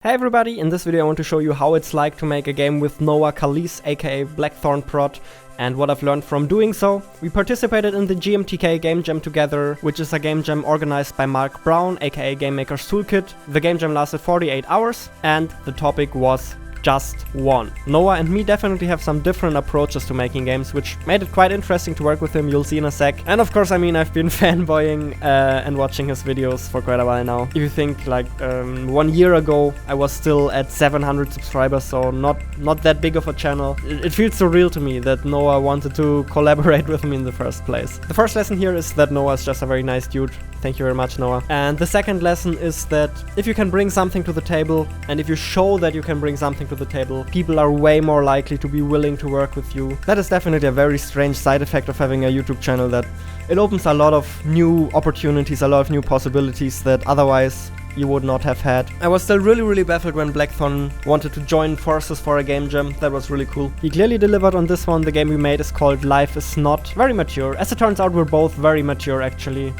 Hey everybody, in this video I want to show you how it's like to make a game with Noah Khalis, aka Blackthornprod, and what I've learned from doing so. We participated in the GMTK Game Jam together, which is a game jam organized by Mark Brown, aka Game Maker's Toolkit. The game jam lasted 48 hours, and the topic was just one. Noah and me definitely have some different approaches to making games, which made it quite interesting to work with him. You'll see in a sec. And of course, I mean, I've been fanboying and watching his videos for quite a while now. If you think, like, 1 year ago, I was still at 700 subscribers, so not that big of a channel. It feels so real to me that Noah wanted to collaborate with me in the first place. The first lesson here is that Noah is just a very nice dude. Thank you very much, Noah. And the second lesson is that if you can bring something to the table, and if you show that you can bring something to the table, people are way more likely to be willing to work with you. That is definitely a very strange side effect of having a YouTube channel, that it opens a lot of new opportunities, a lot of new possibilities that otherwise you would not have had. I was still really baffled when Blackthorn wanted to join forces for a game jam. That was really cool. He clearly delivered on this one. The game we made is called Life is Not. Very mature. As it turns out, we're both very mature, actually.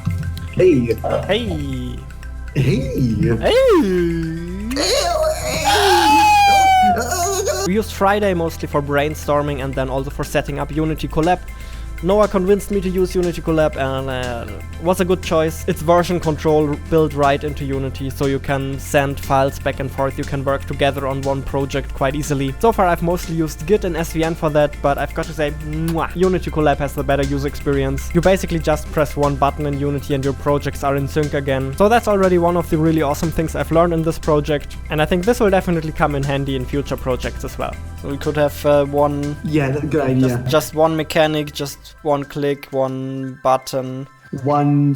Hey. Hey. Hey. We used Friday mostly for brainstorming and then also for setting up Unity Collab. Noah convinced me to use Unity Collab and was a good choice. It's version control built right into Unity, so you can send files back and forth, you can work together on one project quite easily. So far I've mostly used Git and SVN for that, but I've got to say, mwah, Unity Collab has the better user experience. You basically just press one button in Unity and your projects are in sync again. So that's already one of the really awesome things I've learned in this project, and I think this will definitely come in handy in future projects as well. So we could have one... Yeah, that's a good idea. Just one mechanic, just one click, one button, one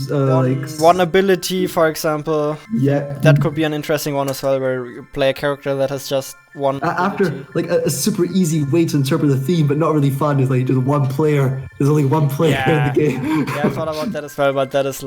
ability, for example. Yeah, that could be an interesting one as well, where you play a character that has just one after ability. Like a super easy way to interpret the theme, but not really fun, is like just one player. There's only one player in the game. Yeah, I thought about that as well, but that is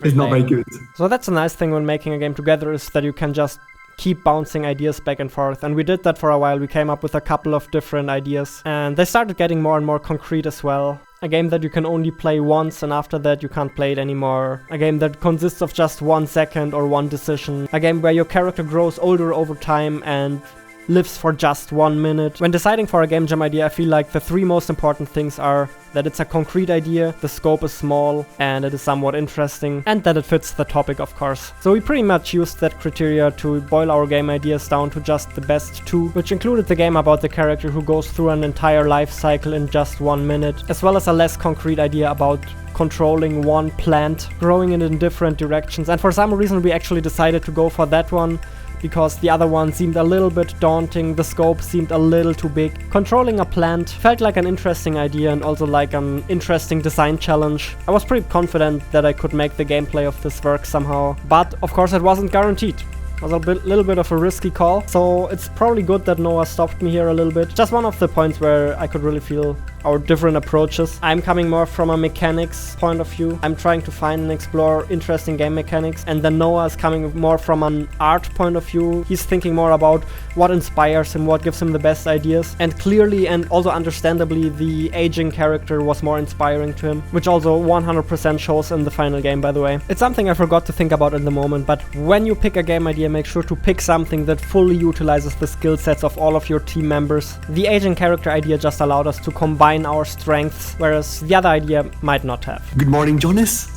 it's not very good. So that's a nice thing when making a game together, is that you can just keep bouncing ideas back and forth, and we did that for a while. We came up with a couple of different ideas, and they started getting more and more concrete as well. A game that you can only play once, and after that you can't play it anymore. A game that consists of just 1 second or one decision. A game where your character grows older over time and lives for just 1 minute. When deciding for a game jam idea, I feel like the three most important things are that it's a concrete idea, the scope is small, and it is somewhat interesting, and that it fits the topic, of course. So we pretty much used that criteria to boil our game ideas down to just the best two, which included the game about the character who goes through an entire life cycle in just 1 minute, as well as a less concrete idea about controlling one plant, growing it in different directions. And for some reason we actually decided to go for that one, because the other one seemed a little bit daunting, the scope seemed a little too big. Controlling a plant felt like an interesting idea and also like an interesting design challenge. I was pretty confident that I could make the gameplay of this work somehow, but of course it wasn't guaranteed. It was a little bit of a risky call, so it's probably good that Noah stopped me here a little bit. Just one of the points where I could really feel our different approaches. I'm coming more from a mechanics point of view. I'm trying to find and explore interesting game mechanics, and then Noah is coming more from an art point of view. He's thinking more about what inspires him, what gives him the best ideas, and clearly and also understandably the aging character was more inspiring to him, which also 100% shows in the final game, by the way. It's something I forgot to think about in the moment, but when you pick a game idea, make sure to pick something that fully utilizes the skill sets of all of your team members. The aging character idea just allowed us to combine our strengths, whereas the other idea might not have. Good morning, Jonas.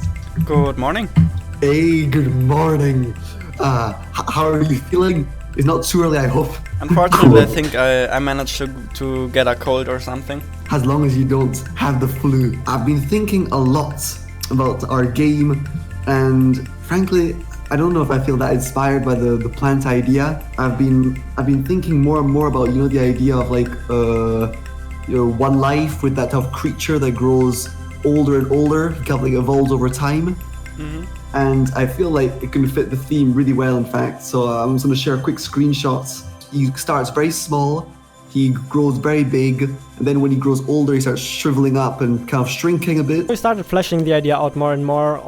Good morning. Hey, good morning. How are you feeling? It's not too early, I hope. Unfortunately, Cool. I think I managed to get a cold or something. As long as you don't have the flu. I've been thinking a lot about our game, and frankly, I don't know if I feel that inspired by the plant idea. I've been thinking more and more about, you know, the idea of like one life with that type of creature that grows older and older, kind of like evolves over time. Mm-hmm. And I feel like it can fit the theme really well, in fact. So I'm just going to share quick screenshots. It starts very small, he grows very big, and then when he grows older, he starts shriveling up and kind of shrinking a bit. We started fleshing the idea out more and more.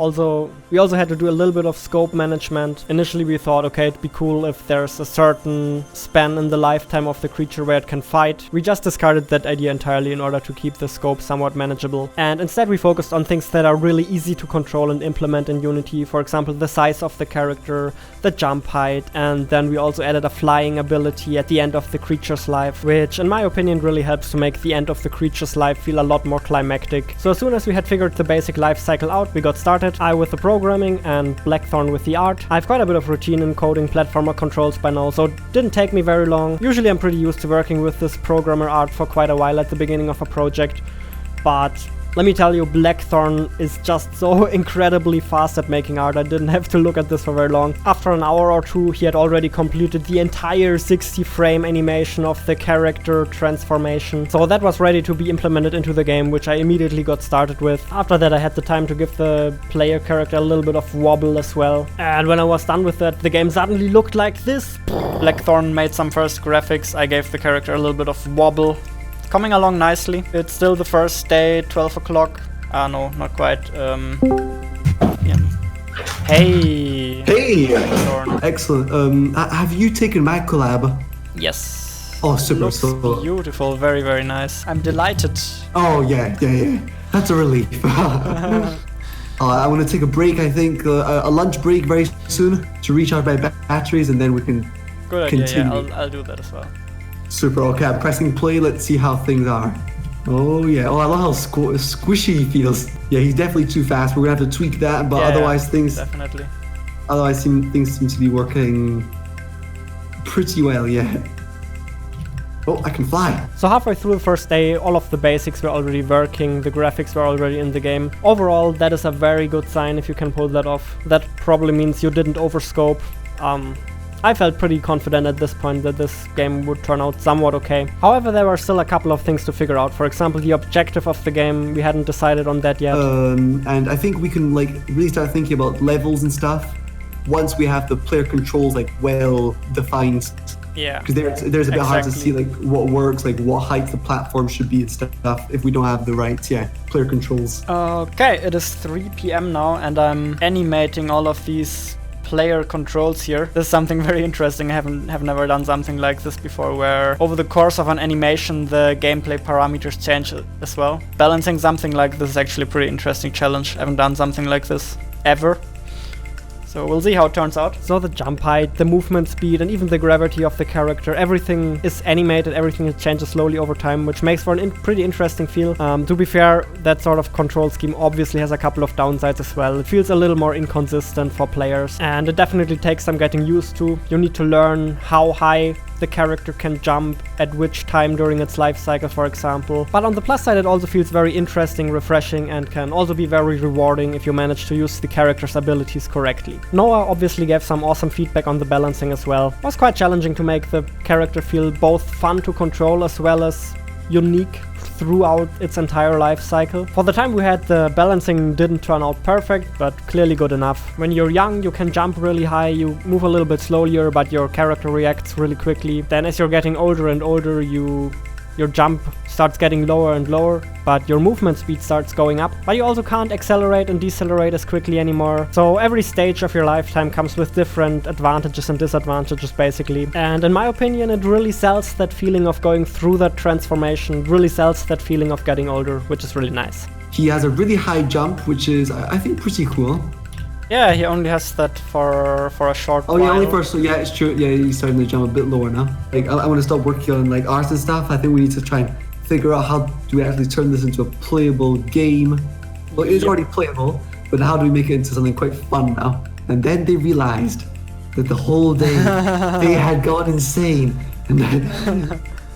We also had to do a little bit of scope management. Initially we thought, okay, it'd be cool if there's a certain span in the lifetime of the creature where it can fight. We just discarded that idea entirely in order to keep the scope somewhat manageable. And instead we focused on things that are really easy to control and implement in Unity. For example, the size of the character, the jump height, and then we also added a flying ability at the end of the creature's life, which in my opinion really helps to make the end of the creature's life feel a lot more climactic. So as soon as we had figured the basic life cycle out, we got started. I with the programming and Blackthorn with the art. I have quite a bit of routine in coding platformer controls by now, so it didn't take me very long. Usually I'm pretty used to working with this programmer art for quite a while at the beginning of a project, but let me tell you, Blackthorn is just so incredibly fast at making art. I didn't have to look at this for very long. After an hour or two, he had already completed the entire 60-frame animation of the character transformation. So that was ready to be implemented into the game, which I immediately got started with. After that, I had the time to give the player character a little bit of wobble as well. And when I was done with that, the game suddenly looked like this. Blackthorn made some first graphics. I gave the character a little bit of wobble. Coming along nicely. It's still the first day, 12 o'clock. No, not quite. Yeah. Hey! Hey! Blackthorn. Excellent. Have you taken my collab? Yes. Oh, super. Looks So, beautiful, very, very nice. I'm delighted. oh, yeah. That's a relief. I want to take a break, I think, a lunch break very soon to recharge my batteries, and then we can Good idea, continue. yeah, I'll do that as well. Super. Okay, I'm pressing play. Let's see how things are. Oh, yeah. Oh, I love how squishy he feels. Yeah, he's definitely too fast. We're going to have to tweak that, but Yeah, otherwise things definitely. things seem to be working pretty well, yeah. Oh, I can fly. So halfway through the first day, all of the basics were already working, the graphics were already in the game. Overall, that is a very good sign if you can pull that off. That probably means you didn't overscope. I felt pretty confident at this point that this game would turn out somewhat okay. However, there were still a couple of things to figure out. For example, the objective of the game, we hadn't decided on that yet. And I think we can like really start thinking about levels and stuff once we have the player controls like well defined. Yeah. Because there's a bit hard to see like what works, like what height the platform should be and stuff if we don't have the right player controls. Okay, it is 3 p.m. now and I'm animating all of these player controls here. This is something very interesting. I have never done something like this before, where over the course of an animation the gameplay parameters change as well. Balancing something like this is actually a pretty interesting challenge. I haven't done something like this ever. So we'll see how it turns out. So the jump height, the movement speed, and even the gravity of the character, everything is animated, everything changes slowly over time, which makes for an pretty interesting feel. To be fair, that sort of control scheme obviously has a couple of downsides as well. It feels a little more inconsistent for players, and it definitely takes some getting used to. You need to learn how high the character can jump at which time during its life cycle, for example. But on the plus side, it also feels very interesting, refreshing, and can also be very rewarding if you manage to use the character's abilities correctly. Noah obviously gave some awesome feedback on the balancing as well. It was quite challenging to make the character feel both fun to control as well as unique throughout its entire life cycle. For the time we had, the balancing didn't turn out perfect, but clearly good enough. When you're young, you can jump really high, you move a little bit slower, but your character reacts really quickly. Then as you're getting older and older, your jump starts getting lower and lower, but your movement speed starts going up. But you also can't accelerate and decelerate as quickly anymore. So every stage of your lifetime comes with different advantages and disadvantages, basically. And in my opinion, it really sells that feeling of going through that transformation, really sells that feeling of getting older, which is really nice. He has a really high jump, which is, I think, pretty cool. Yeah, he only has that for a short while. Oh yeah, only for yeah, it's true. Yeah, he's starting to jump a bit lower now. Like I want to stop working on like art and stuff. I think we need to try and figure out how do we actually turn this into a playable game. Well, it's already playable, but how do we make it into something quite fun now? And then they realized that the whole day they had gone insane. And then,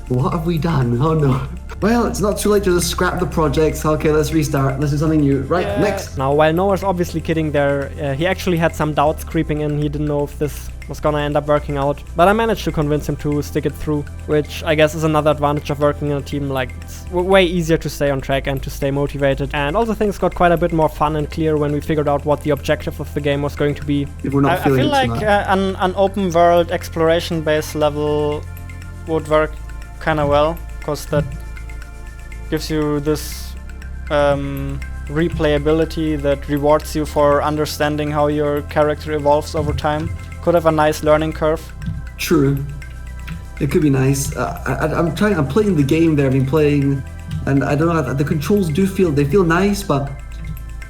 what have we done? Oh no. Well, it's not too late to just scrap the projects. Okay, let's restart. Let's do something new. Right, next. Now, while Noah's obviously kidding there, he actually had some doubts creeping in. He didn't know if this was gonna end up working out. But I managed to convince him to stick it through, which I guess is another advantage of working in a team. Like, it's way easier to stay on track and to stay motivated. And also things got quite a bit more fun and clear when we figured out what the objective of the game was going to be. If we're not I feel like an an open world exploration based level would work kinda well, because that gives you this replayability that rewards you for understanding how your character evolves over time. Could have a nice learning curve. True. It could be nice. I'm playing the game that I've been playing, and I don't know, the controls feel nice, but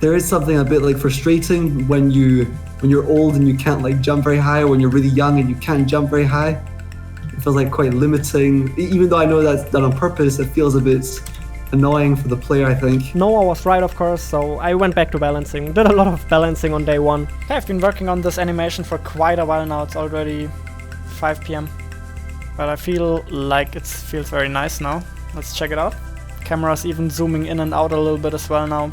there is something a bit like frustrating when you're old and you can't like jump very high, or when you're really young and you can't jump very high. It feels like quite limiting. Even though I know that's done on purpose, it feels a bit annoying for the player, I think. Noah was right, of course, so I went back to balancing. Did a lot of balancing on day 1. Okay, I've been working on this animation for quite a while now. It's already 5 p.m. But I feel like it feels very nice now. Let's check it out. Camera's even zooming in and out a little bit as well now.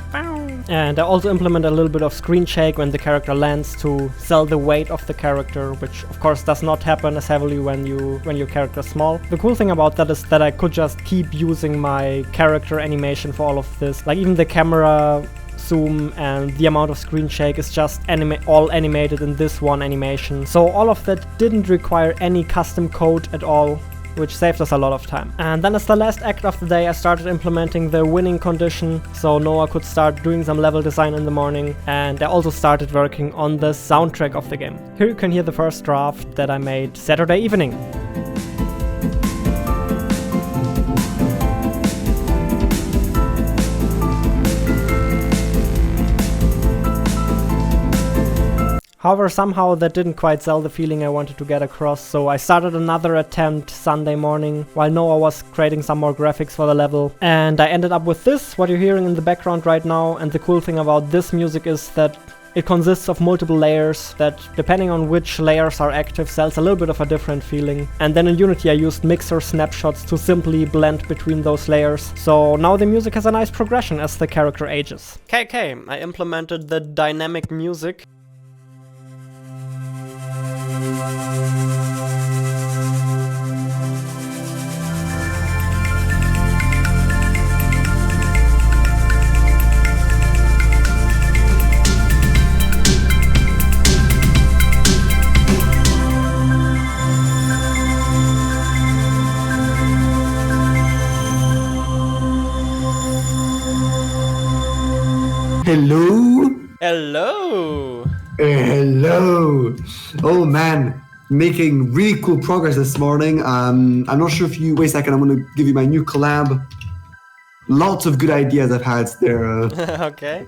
And I also implement a little bit of screen shake when the character lands to sell the weight of the character, which of course does not happen as heavily when your character is small. The cool thing about that is that I could just keep using my character animation for all of this. Like even the camera zoom and the amount of screen shake is just all animated in this one animation. So all of that didn't require any custom code at all, which saved us a lot of time. And then as the last act of the day, I started implementing the winning condition, so Noah could start doing some level design in the morning, and I also started working on the soundtrack of the game. Here you can hear the first draft that I made Saturday evening. However, somehow that didn't quite sell the feeling I wanted to get across, so I started another attempt Sunday morning while Noah was creating some more graphics for the level. And I ended up with this, what you're hearing in the background right now. And the cool thing about this music is that it consists of multiple layers that, depending on which layers are active, sells a little bit of a different feeling. And then in Unity I used mixer snapshots to simply blend between those layers. So now the music has a nice progression as the character ages. Okay, I implemented the dynamic music. Hello? Hello! Hello! Oh man, making really cool progress this morning. I'm not sure if you... Wait a second, I'm going to give you my new collab. Lots of good ideas I've had there. Okay.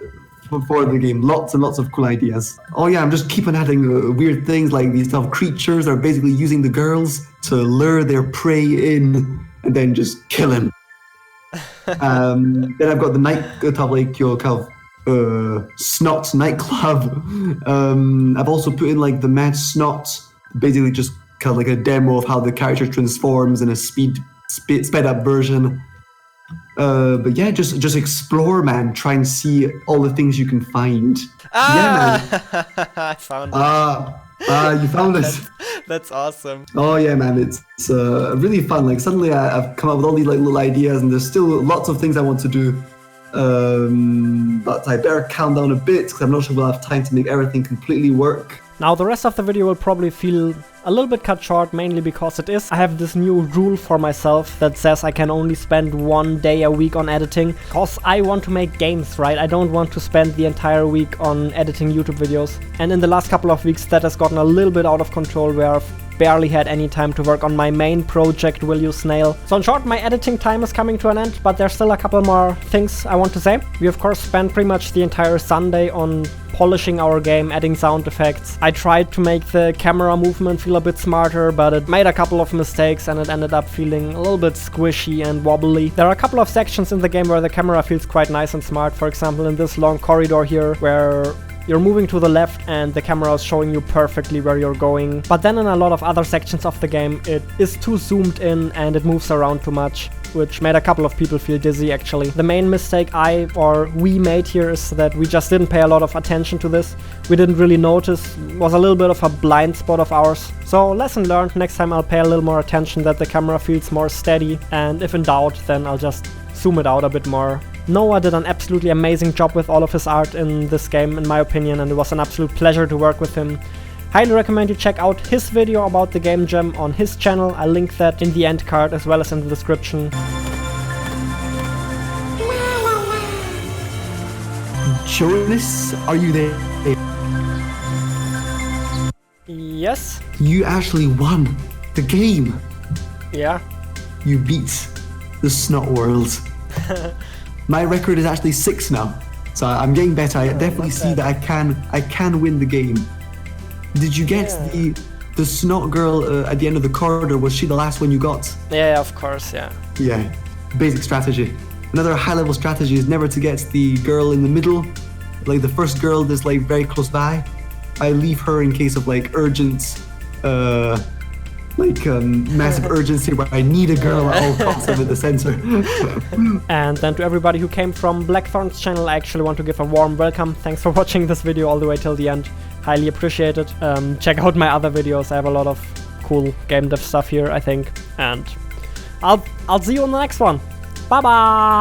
For the game. Lots and lots of cool ideas. Oh yeah, I'm just keeping adding weird things like these stuff. Creatures are basically using the girls to lure their prey in and then just kill him. Then I've got the nightclub, like your kind of Snot nightclub. I've also put in like the Mad Snot, basically just kind of like a demo of how the character transforms in a sped up version. But yeah, just explore, man. Try and see all the things you can find. Yeah, man. I found it. You found it. That's awesome. Oh yeah, man. It's really fun. Like suddenly I've come up with all these like little ideas, and there's still lots of things I want to do. But I better calm down a bit because I'm not sure we'll have time to make everything completely work. Now the rest of the video will probably feel a little bit cut short, mainly because I have this new rule for myself that says I can only spend 1 day a week on editing, because I want to make games, right? I don't want to spend the entire week on editing YouTube videos. And in the last couple of weeks that has gotten a little bit out of control, where I've barely had any time to work on my main project, Will You Snail. So in short, my editing time is coming to an end, but there's still a couple more things I want to say. We of course spent pretty much the entire Sunday on polishing our game, adding sound effects. I tried to make the camera movement feel a bit smarter, but it made a couple of mistakes and it ended up feeling a little bit squishy and wobbly. There are a couple of sections in the game where the camera feels quite nice and smart. For example, in this long corridor here, where you're moving to the left and the camera is showing you perfectly where you're going. But then in a lot of other sections of the game, it is too zoomed in and it moves around too much, which made a couple of people feel dizzy actually. The main mistake we made here is that we just didn't pay a lot of attention to this. We didn't really notice. It was a little bit of a blind spot of ours. So lesson learned, next time I'll pay a little more attention that the camera feels more steady, and if in doubt then I'll just zoom it out a bit more. Noah did an absolutely amazing job with all of his art in this game, in my opinion, and it was an absolute pleasure to work with him. Highly recommend you check out his video about the Game Jam on his channel. I'll link that in the end card as well as in the description. Jonas, are you there? Yes? You actually won the game. Yeah. You beat the Snot World. My record is actually 6 now, so I'm getting better. I definitely see that I can win the game. Did you get the Snot girl at the end of the corridor? Was she the last one you got? Yeah, of course, yeah. Yeah, basic strategy. Another high-level strategy is never to get the girl in the middle. Like the first girl that's like very close by. I leave her in case of like urgent, massive urgency where I need a girl at all costs. I'm at the center. And then to everybody who came from Blackthorn's channel, I actually want to give a warm welcome. Thanks for watching this video all the way till the end. Highly appreciate it. Check out my other videos. I have a lot of cool game dev stuff here, I think. And I'll see you on the next one. Bye bye!